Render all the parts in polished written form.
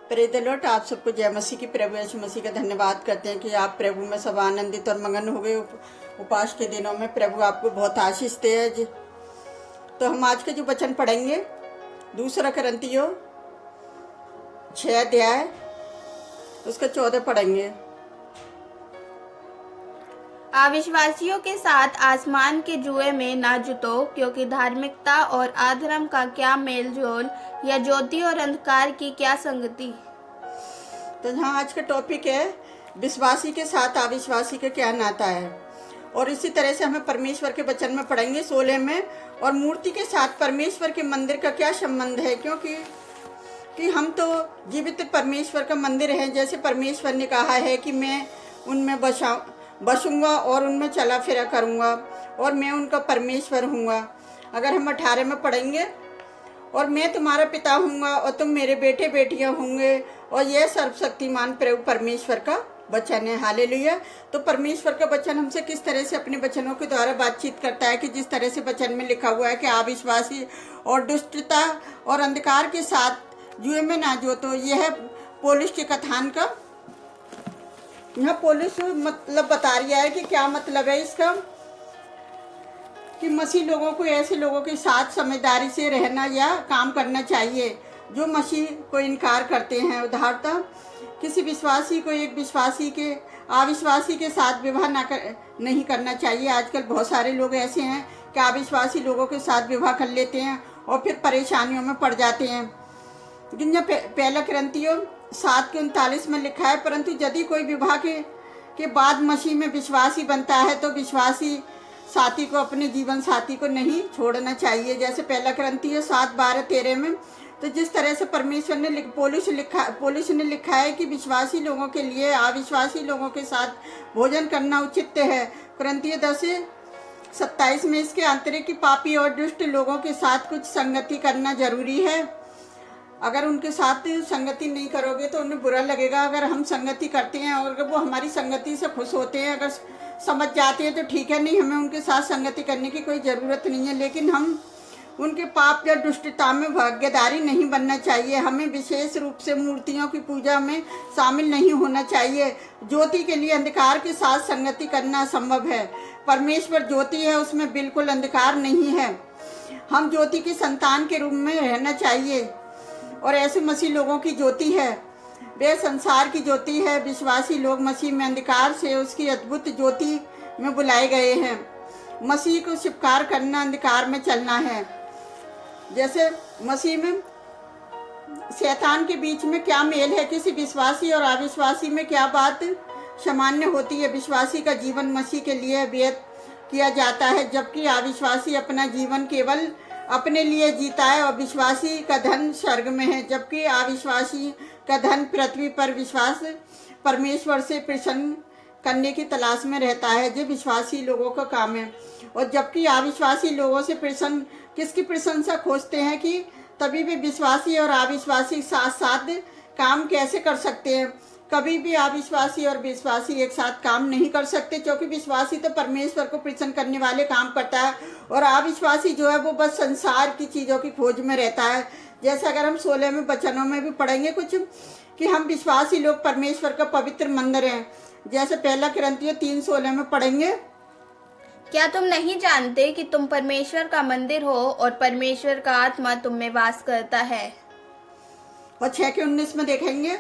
Praise the Lord. आप सबको जय मसीह की। प्रभु यीशु मसीह का धन्यवाद करते हैं कि आप प्रभु में सब आनंदित और मगन हो गए। उपास के दिनों में प्रभु आपको बहुत आशीष दे है। तो हम आज के जो वचन पढ़ेंगे, दूसरा करंथियों 6 अध्याय उसका 14 पढ़ेंगे। अविश्वासियों के साथ आसमान के जुए में ना जुटो, क्योंकि धार्मिकता और अधर्म का क्या मेल जोल, या ज्योति और अंधकार की क्या संगति। तो यहाँ आज का टॉपिक है विश्वासी के साथ अविश्वासी का क्या नाता है। और इसी तरह से हमें परमेश्वर के वचन में पढ़ेंगे 16 में, और मूर्ति के साथ परमेश्वर के मंदिर का क्या संबंध है, क्योंकि हम तो जीवित परमेश्वर का मंदिर हैं। जैसे परमेश्वर ने कहा है कि मैं उनमें बसूंगा और उनमें चला फिरा करूंगा और मैं उनका परमेश्वर हूँगा। अगर हम 18 में पढ़ेंगे, और मैं तुम्हारा पिता हूँगा और तुम मेरे बेटे बेटियाँ होंगे, और यह सर्वशक्तिमान प्रभु परमेश्वर का वचन है। हालेलुया। तो परमेश्वर का वचन हमसे किस तरह से अपने वचनों के द्वारा बातचीत करता है कि जिस तरह से वचन में लिखा हुआ है कि अविश्वासी और दुष्टता और अंधकार के साथ जुए में ना जो। तो यह पौलुस के कथान का यहाँ पौलुस मतलब बता रहा है कि क्या मतलब है इसका, कि मसीह लोगों को ऐसे लोगों के साथ समझदारी से रहना या काम करना चाहिए जो मसीह को इनकार करते हैं। उदाहरणतः किसी विश्वासी को एक विश्वासी के अविश्वासी के साथ विवाह नहीं करना चाहिए। आजकल बहुत सारे लोग ऐसे हैं कि अविश्वासी लोगों के साथ विवाह कर लेते हैं और फिर परेशानियों में पड़ जाते हैं। लेकिन जब पहला करंथियों 7:39 में लिखा है, परंतु यदि कोई विवाह के बाद मसीह में विश्वासी बनता है तो विश्वासी साथी को अपने जीवन साथी को नहीं छोड़ना चाहिए। जैसे पहला करंथियों 7:12-13 में। तो जिस तरह से परमेश्वर ने पौलुस ने लिखा है कि विश्वासी लोगों के लिए अविश्वासी लोगों के साथ भोजन करना उचित है। करंथियों 10:27 में इसके आंतरिक की पापी और दुष्ट लोगों के साथ कुछ संगति करना जरूरी है। अगर उनके साथ संगति नहीं करोगे तो उन्हें बुरा लगेगा। अगर हम संगति करते हैं और अगर वो हमारी संगति से खुश होते हैं, अगर समझ जाते हैं तो ठीक है, नहीं हमें उनके साथ संगति करने की कोई ज़रूरत नहीं है। लेकिन हम उनके पाप या दुष्टता में भागीदारी नहीं बनना चाहिए। हमें विशेष रूप से मूर्तियों की पूजा में शामिल नहीं होना चाहिए। ज्योति के लिए अंधकार के साथ संगति करना असंभव है। परमेश्वर ज्योति है, उसमें बिल्कुल अंधकार नहीं है। हम ज्योति की संतान के रूप में रहना चाहिए, और ऐसे मसीह लोगों की ज्योति है, वे संसार की ज्योति है। विश्वासी लोग मसीह में अंधकार से उसकी अद्भुत ज्योति में बुलाए गए हैं। मसीह को स्वीकार करना अंधकार में चलना है। जैसे मसीह में शैतान के बीच में क्या मेल है, किसी विश्वासी और अविश्वासी में क्या बात सामान्य होती है। विश्वासी का जीवन मसीह के लिए व्यतीत किया जाता है, जबकि अविश्वासी अपना जीवन केवल अपने लिए जीता है, और विश्वासी का धन स्वर्ग में है, जबकि अविश्वासी का धन पृथ्वी पर विश्वास परमेश्वर से प्रसन्न करने की तलाश में रहता है, जो विश्वासी लोगों का काम है। और जबकि अविश्वासी लोगों से किसकी प्रशंसा खोजते हैं कि तभी भी विश्वासी और अविश्वासी साथ साथ काम कैसे कर सकते हैं। कभी भी अविश्वासी और विश्वासी एक साथ काम नहीं कर सकते, क्योंकि विश्वासी तो परमेश्वर को प्रसन्न करने वाले काम करता है, और अविश्वासी जो है वो बस संसार की चीज़ों की खोज में रहता है। जैसे अगर हम 16 में वचनों में भी पढ़ेंगे कुछ कि हम विश्वासी लोग परमेश्वर का पवित्र मंदिर हैं। जैसे पहला करंथियों 3:16 में पढ़ेंगे, क्या तुम नहीं जानते कि तुम परमेश्वर का मंदिर हो और परमेश्वर का आत्मा तुम में वास करता है। और 6:19 में देखेंगे,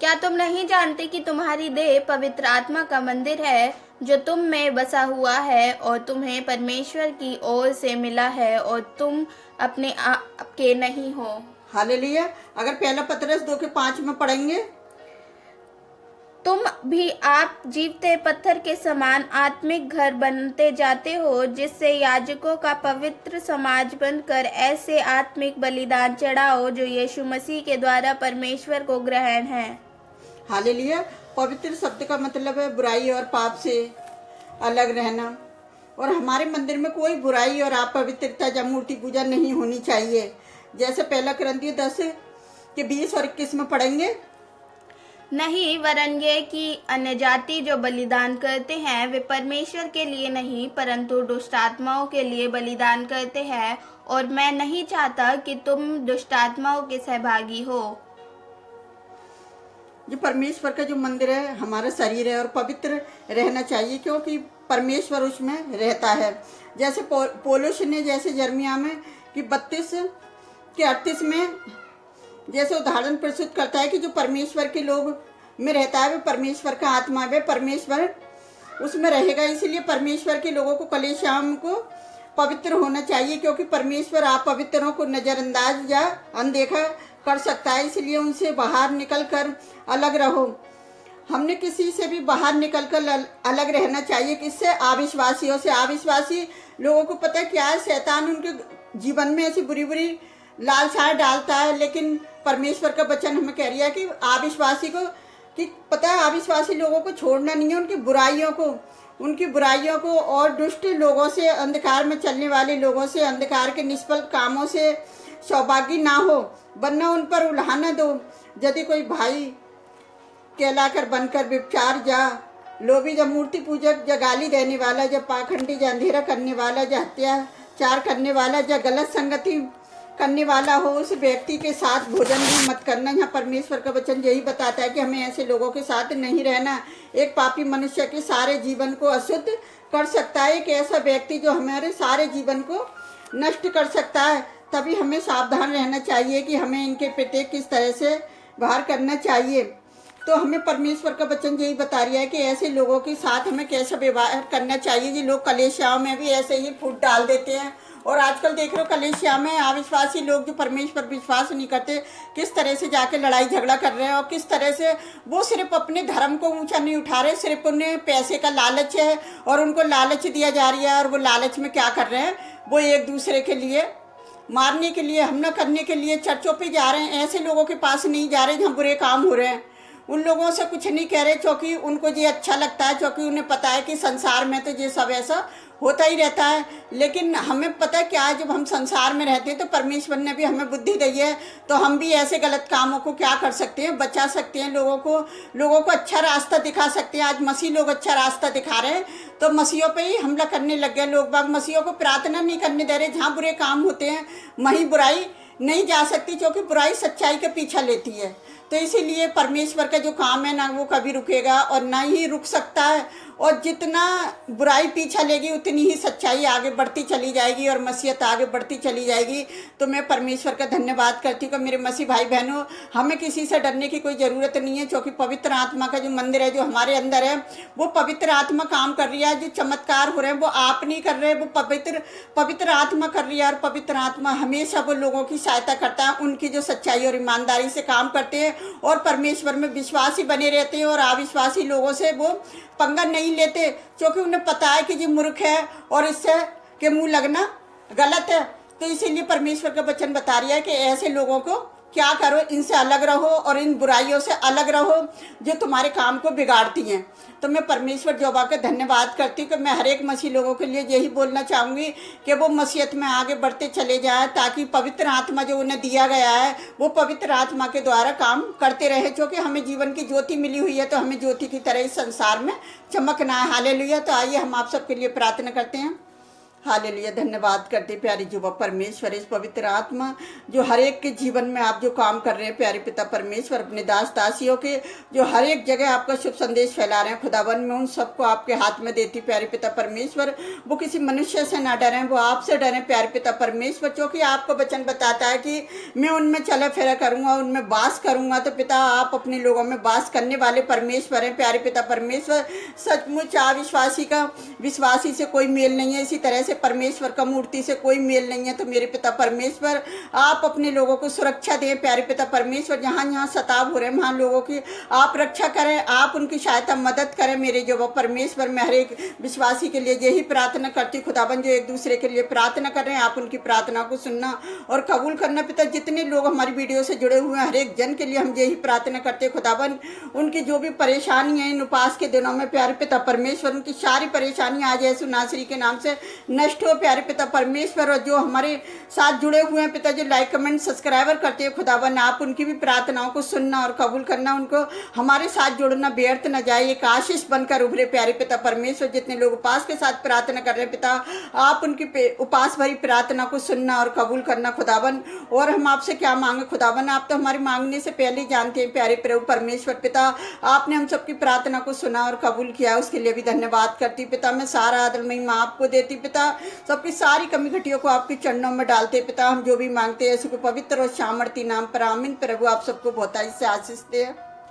क्या तुम नहीं जानते कि तुम्हारी देह पवित्र आत्मा का मंदिर है, जो तुम में बसा हुआ है और तुम्हें परमेश्वर की ओर से मिला है, और तुम अपने आप के नहीं हो। हालेलुया। अगर पहला पतरस 2:5 में पढ़ेंगे, तुम भी आप जीवते पत्थर के समान आत्मिक घर बनते जाते हो, जिससे याजकों का पवित्र समाज बनकर ऐसे आत्मिक बलिदान चढ़ाओ जो यीशु मसीह के द्वारा परमेश्वर को ग्रहण है। हालेलुया। पवित्र शब्द का मतलब है बुराई और पाप से अलग रहना, और हमारे मंदिर में कोई बुराई और अपवित्रता या मूर्ति पूजा नहीं होनी चाहिए। जैसे पहला करंथियों 10:20 और 21 में पढ़ेंगे, नहीं, वरन ये कि अन्य जाति जो बलिदान करते हैं वे परमेश्वर के लिए नहीं परंतु दुष्ट आत्माओं के लिए बलिदान करते हैं, और मैं नहीं चाहता कि तुम दुष्ट आत्माओं के सहभागी हो। जो परमेश्वर का जो मंदिर है हमारा शरीर है और पवित्र रहना चाहिए, क्योंकि परमेश्वर उसमें रहता है। जैसे पौलुस ने जैसे यिर्मयाह में कि 32 के 38 में जैसे उदाहरण प्रस्तुत करता है कि जो परमेश्वर के लोग में रहता है वे परमेश्वर का आत्मा, वे परमेश्वर उसमें रहेगा। इसलिए परमेश्वर के लोगों को कलीसियाओं को पवित्र होना चाहिए, क्योंकि परमेश्वर आप पवित्रों को नज़रअंदाज या अनदेखा कर सकता है। इसलिए उनसे बाहर निकल कर अलग रहो। हमने किसी से भी बाहर निकल कर अलग रहना चाहिए। किससे? अविश्वासियों से। अविश्वासी लोगों को पता है क्या है, शैतान उनके जीवन में ऐसी बुरी बुरी लालसाएं डालता है, लेकिन परमेश्वर का वचन हमें कह रहा है कि अविश्वासी को कि पता है अविश्वासी लोगों को छोड़ना नहीं है, उनकी बुराइयों को और दुष्ट लोगों से, अंधकार में चलने वाले लोगों से, अंधकार के निष्फल कामों से सौभागी ना हो, वरना उन पर उल्हाना दो। यदि कोई भाई कहलाकर बनकर व्यभिचार या लोभी या मूर्ति पूजक या गाली देने वाला या पाखंडी या अंधेरा करने वाला या हत्याचार करने वाला या गलत संगति करने वाला हो, उस व्यक्ति के साथ भोजन भी मत करना। यहाँ परमेश्वर का वचन यही बताता है कि हमें ऐसे लोगों के साथ नहीं रहना। एक पापी मनुष्य के सारे जीवन को अशुद्ध कर सकता है, एक ऐसा व्यक्ति जो हमारे सारे जीवन को नष्ट कर सकता है। तभी हमें सावधान रहना चाहिए कि हमें इनके प्रति किस तरह से व्यवहार करना चाहिए। तो हमें परमेश्वर का वचन यही बता रहा है कि ऐसे लोगों के साथ हमें कैसा व्यवहार करना चाहिए। ये लोग कलीसियाओं में भी ऐसे ही फूट डाल देते हैं, और आजकल देख रहे हो कलीसिया में अविश्वासी लोग जो परमेश्वर विश्वास नहीं करते, किस तरह से जाके लड़ाई झगड़ा कर रहे हैं, और किस तरह से वो सिर्फ अपने धर्म को ऊंचा नहीं उठा रहे, सिर्फ उन्हें पैसे का लालच है और उनको लालच दिया जा रही है। और वो लालच में क्या कर रहे हैं, वो एक दूसरे के लिए मारने के लिए, हमला करने के लिए चर्चों पे जा रहे हैं। ऐसे लोगों के पास नहीं जा रहे जहाँ बुरे काम हो रहे हैं। उन लोगों से कुछ नहीं कह रहे, क्योंकि उनको ये अच्छा लगता है, क्योंकि उन्हें पता है कि संसार में तो ये सब ऐसा होता ही रहता है। लेकिन हमें पता है क्या है, जब हम संसार में रहते हैं तो परमेश्वर ने भी हमें बुद्धि दी है, तो हम भी ऐसे गलत कामों को क्या कर सकते हैं, बचा सकते हैं। लोगों को अच्छा रास्ता दिखा सकते हैं। आज मसीह लोग अच्छा रास्ता दिखा रहे हैं, तो मसीहों पे ही हमला करने लग गए लोग बाग। मसीहों को प्रार्थना नहीं करने दे रहे। जहाँ बुरे काम होते हैं वहीं बुराई नहीं जा सकती, क्योंकि बुराई सच्चाई का पीछा लेती है। तो इसीलिए परमेश्वर का जो काम है ना वो कभी रुकेगा और ना ही रुक सकता है। और जितना बुराई पीछा लेगी उतनी ही सच्चाई आगे बढ़ती चली जाएगी और मसीहत आगे बढ़ती चली जाएगी। तो मैं परमेश्वर का धन्यवाद करती हूँ कि मेरे मसीह भाई बहनों, हमें किसी से डरने की कोई ज़रूरत नहीं है, क्योंकि पवित्र आत्मा का जो मंदिर है, जो हमारे अंदर है, वो पवित्र आत्मा काम कर रही है। जो चमत्कार हो रहे हैं वो आप नहीं कर रहे, वो पवित्र आत्मा कर रही है। और पवित्र आत्मा हमेशा वो लोगों की सहायता करता है, उनकी जो सच्चाई और ईमानदारी से काम करते हैं और परमेश्वर में विश्वासी बने रहते हैं। और अविश्वासी लोगों से वो पंगा नहीं लेते, क्योंकि उन्हें पता है कि ये मूर्ख है और इससे के मुंह लगना गलत है। तो इसीलिए परमेश्वर का वचन बता रही है कि ऐसे लोगों को क्या करो, इनसे अलग रहो और इन बुराइयों से अलग रहो जो तुम्हारे काम को बिगाड़ती हैं। तो मैं परमेश्वर यहोवा का धन्यवाद करती हूँ कि मैं हर एक मसीह लोगों के लिए यही बोलना चाहूँगी कि वो मसीहत में आगे बढ़ते चले जाएं, ताकि पवित्र आत्मा जो उन्हें दिया गया है वो पवित्र आत्मा के द्वारा काम करते रहे। क्योंकि हमें जीवन की ज्योति मिली हुई है, तो हमें ज्योति की तरह इस संसार में चमकना है। हालेलुया। तो आइए हम आप सबके लिए प्रार्थना करते हैं। हालेलुया। धन्यवाद करते प्यारे जुबा परमेश्वर, इस पवित्र आत्मा जो हर एक के जीवन में आप जो काम कर रहे हैं प्यारे पिता परमेश्वर, अपने दास दासियों के जो हर एक जगह आपका शुभ संदेश फैला रहे हैं खुदावन, में उन सबको आपके हाथ में देती प्यारे पिता परमेश्वर। वो किसी मनुष्य से ना डरें, वो आपसे डरें प्यारे पिता परमेश्वर, क्योंकि आपका वचन बताता है कि मैं उनमें चला फिरा करूँगा, उनमें वास करूँगा। तो पिता आप अपने लोगों में वास करने वाले परमेश्वर हैं प्यारे पिता परमेश्वर। सचमुच अविश्वासी का विश्वासी से कोई मेल नहीं है, इसी तरह परमेश्वर का मूर्ति से कोई मेल नहीं है। तो मेरे पिता परमेश्वर आप अपने लोगों को सुरक्षा दें प्यारे पिता परमेश्वर। जहाँ जहाँ सताव हो रहे हैं वहाँ लोगों की आप रक्षा करें, आप उनकी सहायता मदद करें मेरे जो परमेश्वर। मैं हर एक विश्वासी के लिए यही प्रार्थना करती हूँ खुदाबंद, जो एक दूसरे के लिए प्रार्थना कर रहे हैं, आप उनकी प्रार्थना को सुनना और कबूल करना पिता। जितने लोग हमारी वीडियो से जुड़े हुए हैं हर एक जन के लिए हम यही प्रार्थना करते हैं खुदाबंद, उनकी जो भी परेशानी है इन उपास के दिनों में प्यारे पिता परमेश्वर, उनकी सारी परेशानियाँ आज यीशु नासरी के नाम से नष्ट हो प्यारे पिता परमेश्वर। और जो हमारे साथ जुड़े हुए हैं पिता, जो लाइक कमेंट सब्सक्राइबर करते हैं खुदावन, आप उनकी भी प्रार्थनाओं को सुनना और कबूल करना, उनको हमारे साथ जोड़ना व्यर्थ न जाए, एक आशीष बनकर उभरे प्यारे पिता परमेश्वर। जितने लोग उपास के साथ प्रार्थना कर रहे हैं पिता, आप उनकी उपास भरी प्रार्थना को सुनना और कबूल करना खुदावन। और हम आपसे क्या मांगे खुदावन, आप तो हमारी मांगने से पहले ही जानते हैं प्यारे प्रभु परमेश्वर पिता। आपने हम सबकी प्रार्थना को सुना और कबूल किया, उसके लिए भी धन्यवाद करती पिता। मैं सारा आदर महिमा आपको देती पिता, सबकी सारी कमी घटियों को आपके चरणों में डालते पिता। हम जो भी मांगते हैं उसको पवित्र और सामर्थी नाम पर आमीन। प्रभु आप सबको बहुतायत से आशीष दे।